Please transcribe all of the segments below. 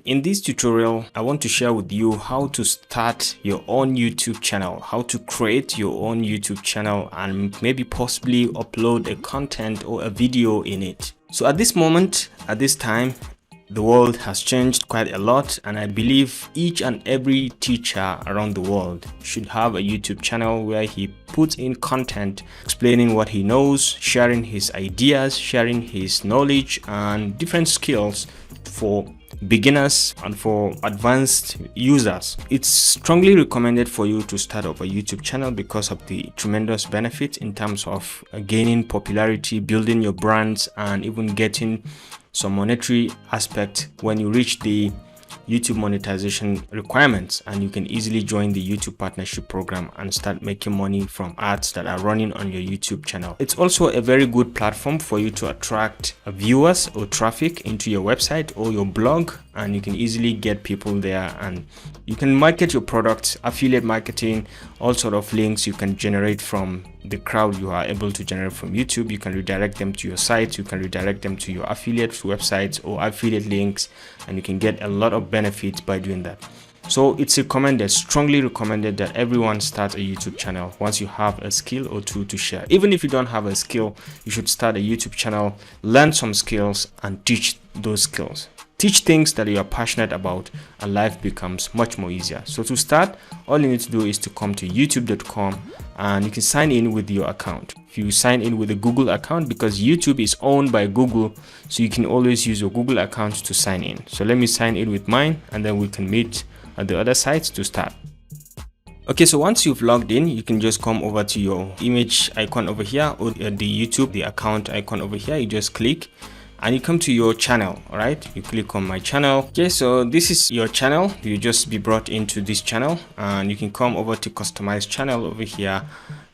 In this tutorial, I want to share with you how to start your own YouTube channel, how to create your own YouTube channel and maybe possibly upload a content or a video in it. So at this moment, at this time, the world has changed quite a lot, and I believe each and every teacher around the world should have a YouTube channel where he puts in content explaining what he knows, sharing his ideas, sharing his knowledge and different skills for beginners and for advanced users. It's strongly recommended for you to start up a YouTube channel because of the tremendous benefit in terms of gaining popularity, building your brands, and even getting some monetary aspect when you reach the YouTube monetization requirements, and you can easily join the YouTube partnership program and start making money from ads that are running on your YouTube channel. It's also a very good platform for you to attract viewers or traffic into your website or your blog, and you can easily get people there and you can market your products, affiliate marketing, all sort of links you can generate from the crowd you are able to generate from YouTube. You can redirect them to your site, you can redirect them to your affiliate websites or affiliate links, and you can get a lot of benefits by doing that. So it's recommended, strongly recommended, that everyone starts a YouTube channel once you have a skill or two to share. Even if you don't have a skill, you should start a YouTube channel, learn some skills and teach those skills. Teach things that you are passionate about and life becomes much more easier. So to start, all you need to do is to come to youtube.com and you can sign in with your account. If you sign in with a Google account, because YouTube is owned by Google, so you can always use your Google account to sign in. So let me sign in with mine and then we can meet at the other sites to start. Okay, so once you've logged in, you can just come over to your image icon over here or the YouTube, the account icon over here. You just click and you come to your channel. All right, you click on my channel. Okay, so this is your channel. You just be brought into this channel and you can come over to customize channel over here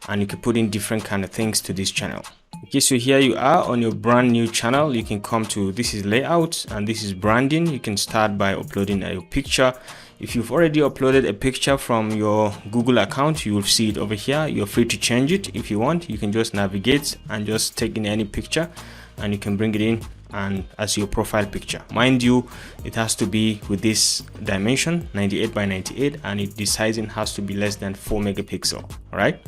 and you can put in different kind of things to this channel. Okay, so here you are on your brand new channel. You can come to, this is layout and this is branding. You can start by uploading a picture. If you've already uploaded a picture from your Google account, you will see it over here. You're free to change it if you want. You can just navigate and just take in any picture and you can bring it in and as your profile picture. Mind you, it has to be with this dimension 98 by 98 and the sizing has to be less than 4 megapixel. All right,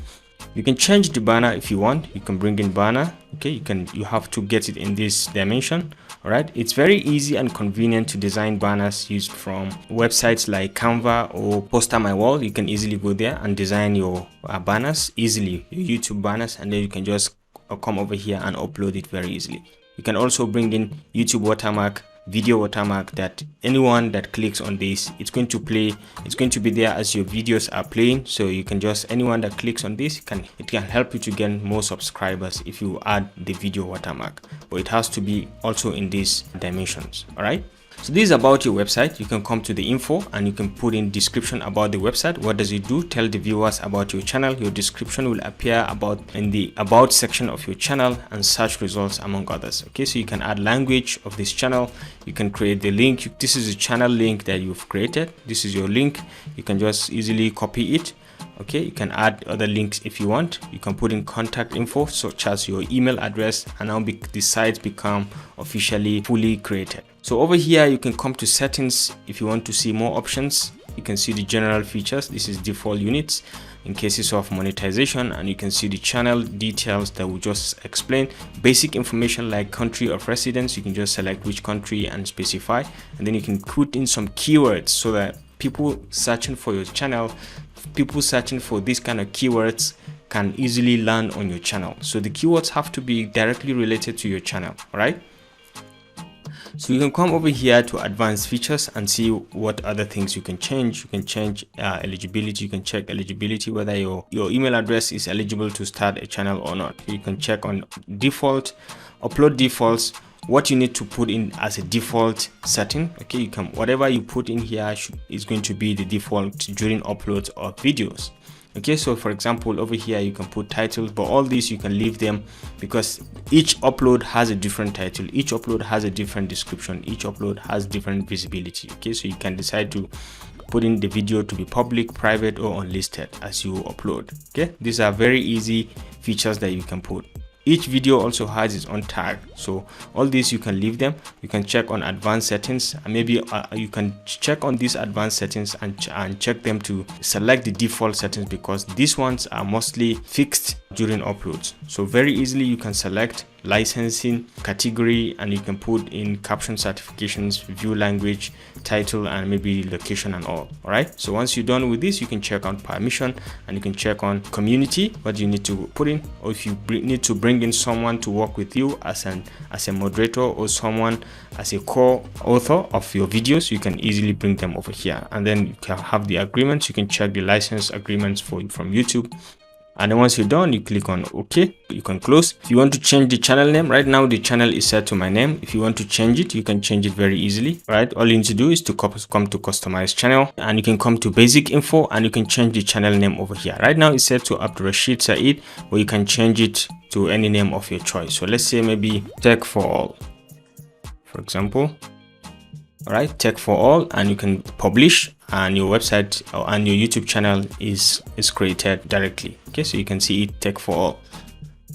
you can change the banner if you want. You can bring in banner. Okay, you have to get it in this dimension. All right, it's very easy and convenient to design banners used from websites like Canva or Poster My Wall. You can easily go there and design your banners easily, your YouTube banners, and then you can just come over here and upload it very easily. You can also bring in YouTube watermark, video watermark, that anyone that clicks on this, it's going to play, it's going to be there as your videos are playing. So you can just, anyone that clicks on this, it can help you to gain more subscribers if you add the video watermark, but it has to be also in these dimensions. All right, so this is about your website. You can come to the info and you can put in description about the website. What does it do? Tell the viewers about your channel. Your description will appear in the about section of your channel and search results among others. Okay, so you can add language of this channel. You can create the link. This is a channel link that you've created. This is your link. You can just easily copy it. Okay, you can add other links if you want. You can put in contact info such as your email address, and now the sites become officially fully created. So over here you can come to settings. If you want to see more options, you can see the general features. This is default units in cases of monetization, and you can see the channel details that we just explained. Basic information like country of residence, you can just select which country and specify, and then you can put in some keywords so that people searching for your channel, people searching for this kind of keywords can easily land on your channel. So the keywords have to be directly related to your channel. All right, so you can come over here to advanced features and see what other things you can change. You can change eligibility. You can check eligibility, whether your email address is eligible to start a channel or not. You can check on default, upload defaults, what you need to put in as a default setting. Okay, you can, whatever you put in here is going to be the default during uploads of videos. Okay, so for example over here you can put titles, but all these you can leave them because each upload has a different title, each upload has a different description, each upload has different visibility. Okay, so you can decide to put in the video to be public, private or unlisted as you upload. Okay, these are very easy features that you can put. each video also has its own tag. So all these you can leave them. You can check on advanced settings, and maybe you can check on these advanced settings and check them to select the default settings, because these ones are mostly fixed during uploads. So very easily you can select licensing, category, and you can put in caption certifications, view language, title, and maybe location and all right. So once you're done with this, you can check on permission, and you can check on community, what you need to put in, or if you need to bring in someone to work with you as a moderator, or someone as a co-author of your videos, you can easily bring them over here. And then you can have the agreements. You can check the license agreements from YouTube. And then once you're done, you click on OK. You can close. If you want to change the channel name, right now the channel is set to my name. If you want to change it, you can change it very easily. Right, all you need to do is to come to customize channel, and you can come to basic info, and you can change the channel name over here. Right now it's set to Abdurrashid Saeed, or you can change it to any name of your choice. So let's say maybe Tech for All, for example. All right, Tech for All, and you can publish, and your website and your YouTube channel is created directly. Okay, so you can see it, Tech for All.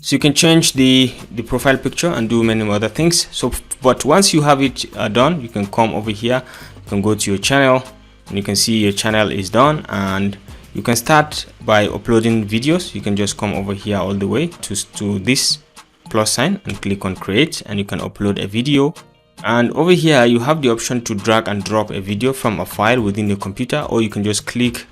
So you can change the profile picture and do many other things. So but once you have it done, you can come over here, you can go to your channel, and you can see your channel is done, and you can start by uploading videos. You can just come over here all the way to this plus sign and click on create, and you can upload a video. And over here you have the option to drag and drop a video from a file within your computer, or you can just click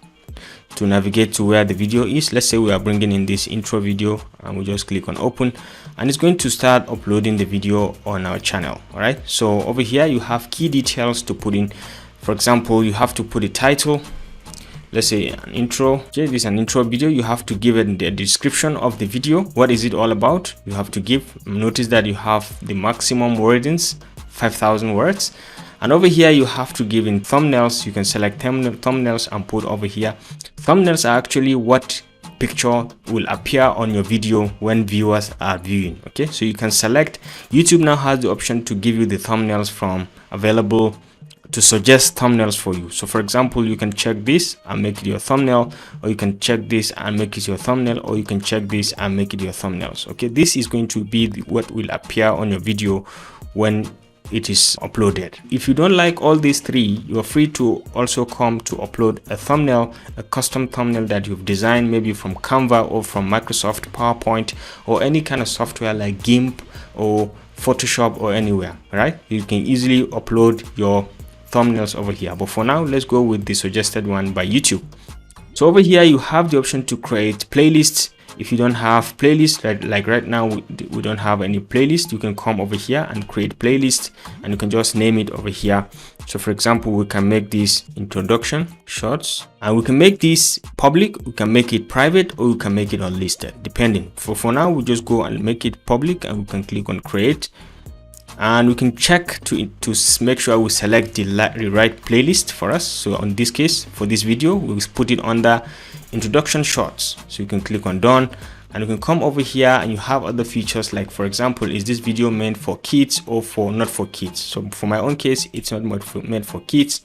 to navigate to where the video is. Let's say we are bringing in this intro video, and we just click on open, and it's going to start uploading the video on our channel. All right, so over here you have key details to put in. For example, you have to put a title. Let's say an intro. Okay, this is an intro video. You have to give it the description of the video. What is it all about? You have to give. Notice that you have the maximum wordings, 5,000 words. And over here you have to give in thumbnails. You can select thumbnails and put over here. Thumbnails are actually what picture will appear on your video when viewers are viewing. Okay, so you can select. YouTube now has the option to give you the thumbnails from available, to suggest thumbnails for you. So for example, you can check this and make it your thumbnail, or you can check this and make it your thumbnail, or you can check this and make it your thumbnails. Okay, this is going to be what will appear on your video when it is uploaded. If you don't like all these three, you are free to also come to upload a thumbnail, a custom thumbnail that you've designed maybe from Canva or from Microsoft PowerPoint or any kind of software like GIMP or Photoshop or anywhere. Right, you can easily upload your thumbnails over here, but for now let's go with the suggested one by YouTube. So over here you have the option to create playlists. If you don't have playlist, like right now we don't have any playlist, you can come over here and create playlist, and you can just name it over here. So for example, we can make this introduction shorts, and we can make this public, we can make it private, or we can make it unlisted depending. For now we just go and make it public, and we can click on create, and we can check to make sure we select the right playlist for us. So on this case, for this video, we'll put it under introduction shorts. So you can click on done, and you can come over here and you have other features, like for example, is this video meant for kids or for not for kids? So for my own case, it's not meant for kids.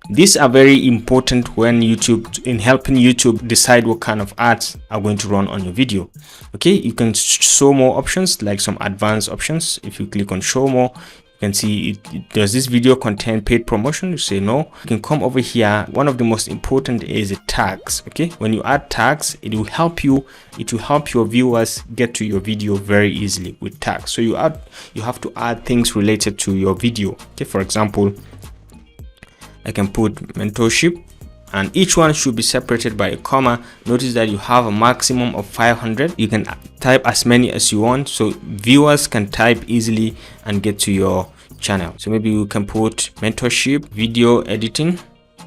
These are very important when in helping YouTube decide what kind of ads are going to run on your video. Okay, you can show more options, like some advanced options. If you click on show more, you can see does this video contain paid promotion? You say no. You can come over here. One of the most important is the tags. Okay, when you add tags, it will help your viewers get to your video very easily with tags. So you have to add things related to your video. Okay, for example, I can put mentorship, and each one should be separated by a comma. Notice that you have a maximum of 500. You can type as many as you want, so viewers can type easily and get to your channel. So maybe you can put mentorship, video editing,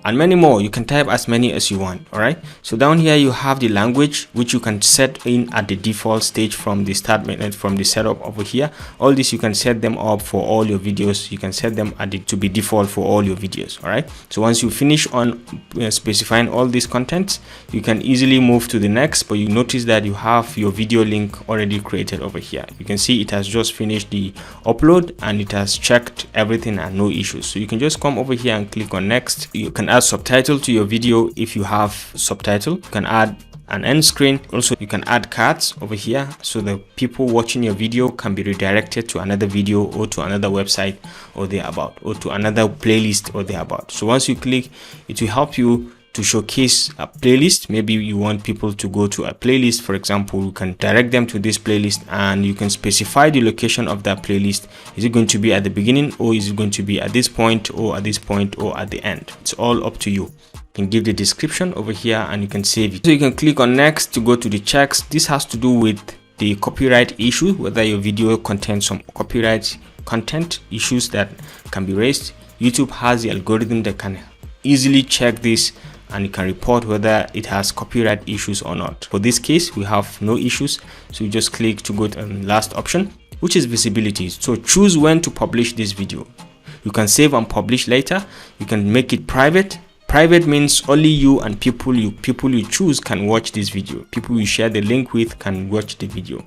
and many more. You can type as many as you want. All right, so down here you have the language, which you can set in at the default stage from the start method, from the setup over here. All this you can set them up for all your videos. You can set them to be default for all your videos. All right, so once you finish on specifying all these contents, you can easily move to the next. But you notice that you have your video link already created over here. You can see it has just finished the upload, and it has checked everything and no issues. So you can just come over here and click on next. You can add subtitle to your video if you have subtitle. You can add an end screen. Also, you can add cards over here so the people watching your video can be redirected to another video or to another website or thereabout, or to another playlist or thereabout. So once you click, it will help you to showcase a playlist. Maybe you want people to go to a playlist, for example. You can direct them to this playlist and you can specify the location of that playlist. Is it going to be at the beginning, or is it going to be at this point, or at this point, or at the end? It's all up to you. You can give the description over here and you can save it. So you can click on next to go to the checks. This has to do with the copyright issue, whether your video contains some copyright content issues that can be raised. YouTube has the algorithm that can easily check this and you can report whether it has copyright issues or not. For this case, we have no issues, so you just click to go to the last option, which is visibility. So choose when to publish this video. You can save and publish later. You can make it private. Private means only you and people you choose can watch this video. People you share the link with can watch the video.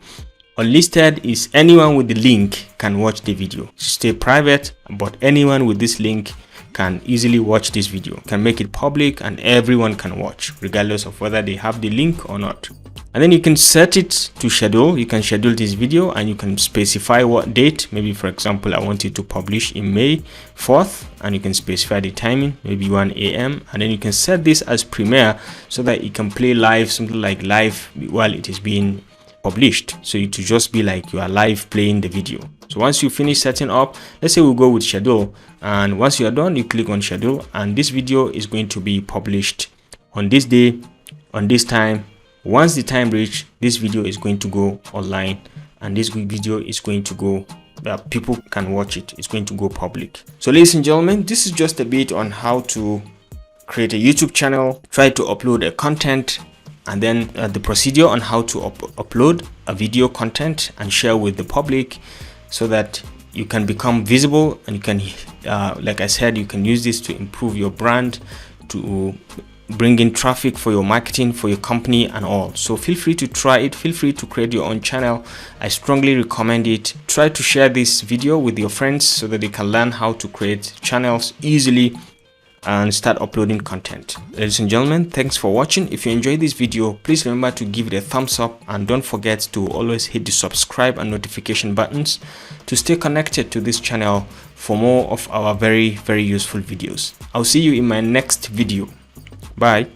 Unlisted is anyone with the link can watch the video. Stay private, but anyone with this link can easily watch this video. You can make it public and everyone can watch, regardless of whether they have the link or not. And then you can set it to schedule. You can schedule this video and you can specify what date. Maybe, for example, I want it to publish in May 4th, and you can specify the timing, maybe 1 a.m. And then you can set this as premiere so that it can play live, something like live while it is being published. So it will just be like you are live playing the video. So once you finish setting up, let's say we'll go with schedule, and once you are done, you click on schedule, and this video is going to be published on this day, on this time. Once the time reach, this video is going to go online, and this video is going to go people can watch it. It's going to go public. So ladies and gentlemen, this is just a bit on how to create a YouTube channel, try to upload a content, and then the procedure on how to upload a video content and share with the public so that you can become visible, and you can like I said, you can use this to improve your brand, to bring in traffic for your marketing, for your company and all. So feel free to try it. Feel free to create your own channel. I strongly recommend it. Try to share this video with your friends so that they can learn how to create channels easily and start uploading content. Ladies and gentlemen, thanks for watching. If you enjoyed this video, please remember to give it a thumbs up, and don't forget to always hit the subscribe and notification buttons to stay connected to this channel for more of our very useful videos. I'll see you in my next video. Bye.